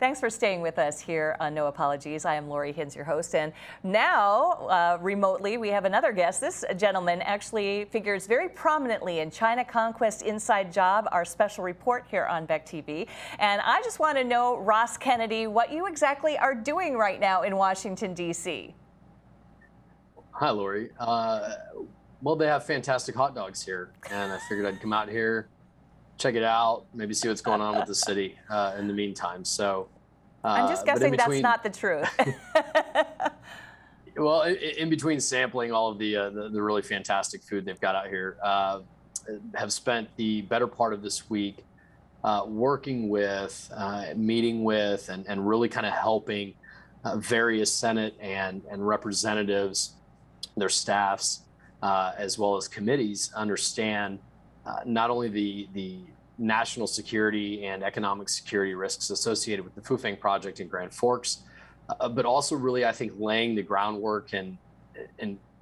Thanks for staying with us here on No Apologies. I am Lori Hins, your host. And now, remotely, we have another guest. This gentleman actually figures very prominently in China Conquest Inside Job, our special report here on Beck TV. And I just want to know, Ross Kennedy, what you exactly are doing right now in Washington, D.C. Hi, Lori. Well, they have fantastic hot dogs here, and I figured I'd come out here, check it out, maybe see what's going on with the city in the meantime. So I'm just guessing that's not the truth. Well, in between sampling all of the really fantastic food they've got out here, have spent the better part of this week working with, meeting with, and really kind of helping various Senate and representatives, their staffs, as well as committees understand not only the national security and economic security risks associated with the Fufeng project in Grand Forks, but also really, I think, laying the groundwork and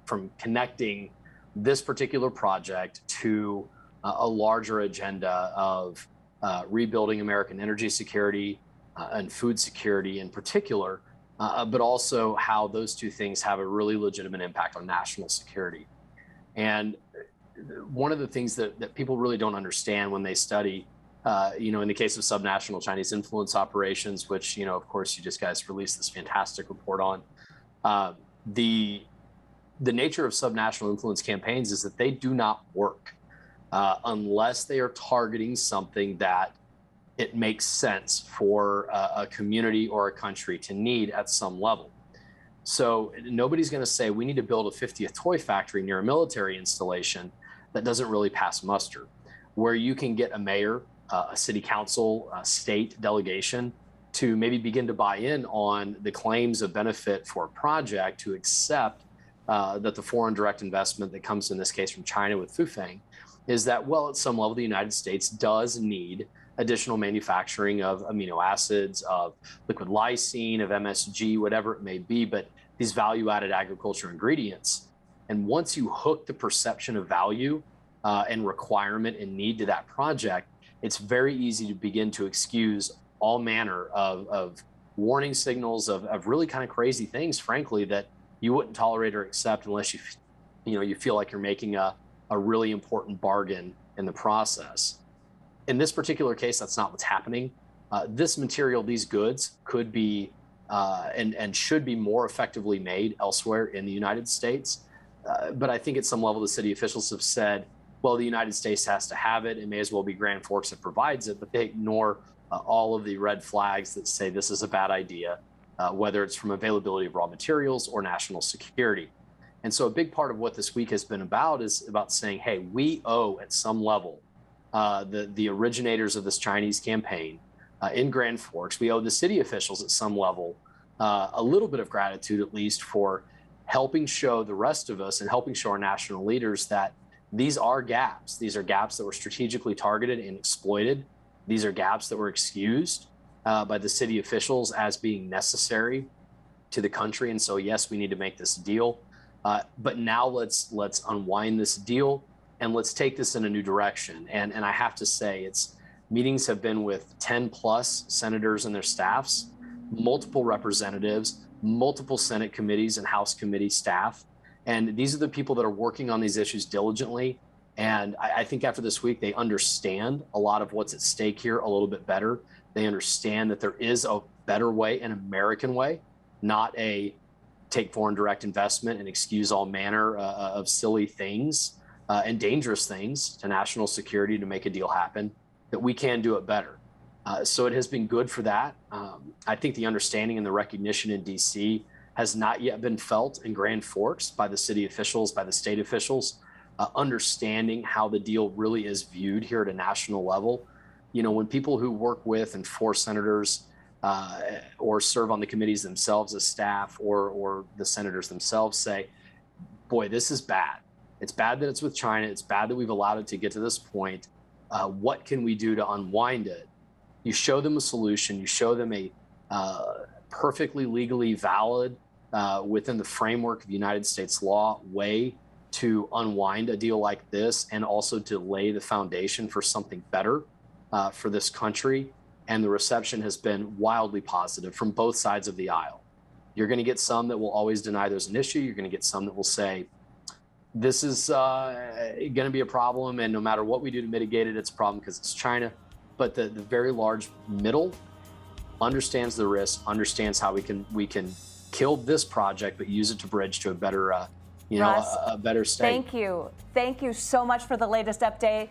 from connecting this particular project to a larger agenda of rebuilding American energy security and food security in particular, but also how those two things have a really legitimate impact on national security. And one of the things that people really don't understand when they study, in the case of subnational Chinese influence operations, which, of course, you just guys released this fantastic report on, the nature of subnational influence campaigns is that they do not work unless they are targeting something that it makes sense for a community or a country to need at some level. So nobody's going to say we need to build a 50th toy factory near a military installation that doesn't really pass muster, where you can get a mayor, a city council, a state delegation to maybe begin to buy in on the claims of benefit for a project, to accept that the foreign direct investment that comes in this case from China with Fufeng is that, well, at some level, the United States does need additional manufacturing of amino acids, of liquid lysine, of MSG, whatever it may be, but these value-added agriculture ingredients. And once you hook the perception of value and requirement and need to that project, it's very easy to begin to excuse all manner of warning signals of really kind of crazy things, frankly, that you wouldn't tolerate or accept unless you feel like you're making a really important bargain in the process. In this particular case, that's not what's happening. This material, these goods, could be and should be more effectively made elsewhere in the United States. But I think at some level, the city officials have said, well, the United States has to have it. It may as well be Grand Forks that provides it, but they ignore all of the red flags that say this is a bad idea, whether it's from availability of raw materials or national security. And so a big part of what this week has been about is about saying, hey, we owe at some level the originators of this Chinese campaign in Grand Forks, we owe the city officials at some level a little bit of gratitude, at least, for helping show the rest of us and helping show our national leaders that these are gaps. These are gaps that were strategically targeted and exploited. These are gaps that were excused by the city officials as being necessary to the country. And so, yes, we need to make this deal. But now let's unwind this deal and let's take this in a new direction. And I have to say, meetings have been with 10 plus senators and their staffs, multiple representatives, multiple Senate committees and House committee staff. And these are the people that are working on these issues diligently. And I think after this week, they understand a lot of what's at stake here a little bit better. They understand that there is a better way, an American way, not a take foreign direct investment and excuse all manner of silly things and dangerous things to national security to make a deal happen, that we can do it better. So it has been good for that. I think the understanding and the recognition in D.C. has not yet been felt in Grand Forks by the city officials, by the state officials, understanding how the deal really is viewed here at a national level. When people who work with and for senators or serve on the committees themselves as staff or the senators themselves say, boy, this is bad. It's bad that it's with China. It's bad that we've allowed it to get to this point. What can we do to unwind it? You show them a solution. You show them a perfectly legally valid, within the framework of United States law, way to unwind a deal like this and also to lay the foundation for something better for this country. and the reception has been wildly positive from both sides of the aisle. You're going to get some that will always deny there's an issue. You're going to get some that will say, this is going to be a problem, and no matter what we do to mitigate it, it's a problem because it's China. But the very large middle understands the risk, understands how we can kill this project, but use it to bridge to a better, Russ, a better state. Thank you so much for the latest update.